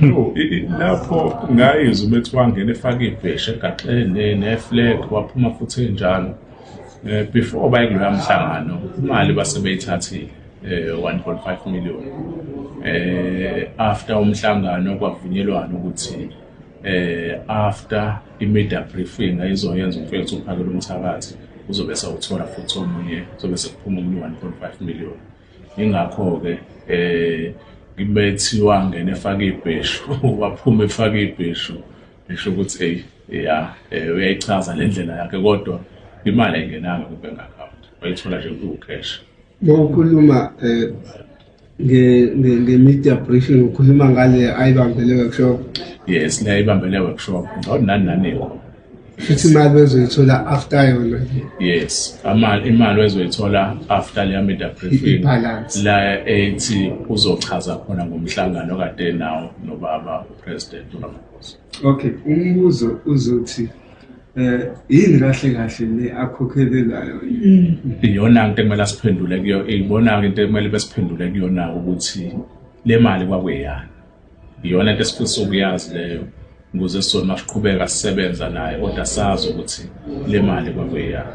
No, lapho ngayizwa uma kuthiwa ngene efaka ibheshe egaxeni ne-flag waphuma futhi enjalo. Before bayekuloya mhlangano imali basebeyithathile 1.5 million. After umhlangano kwavunyelwana ukuthi after i-media briefing ayizoyenza umfethu uphakela umthakathi uzobe sawuthola futhi omunye uzobe sekuphuma omunye 1.5 million. Ingakho-ke ngibethiwa ngene efaka ibheshu waphuma efaka ibheshu ngisho ukuthi uyayichaza le ndlela yakhe kodwa imali ayingenanga kwi-bank account wayithola nje kucash. Ngokukhuluma nge-media briefing ukhuluma ngale ayibambele workshop. Yes, le ayibambele workshop nani Futhi imali bezoyithola after yona. Yes, imali bezoyithola after le media briefing la ethi uzochaza khona ngomhlangano kade nawo nobaba president uRamaphosa. Okay, umbuzo uzothi yini kahle le akhokhelelayo? Iyona into ekumele siphendule kuyo, ibona into ekumele besiphendule kuyona ukuthi le mali kwakuyani. Iyona into esifisa ukuyazi leyo ukuze sona siqhubeka sisebenza naye kodwa sazi ukuthi le mali kwakuyani.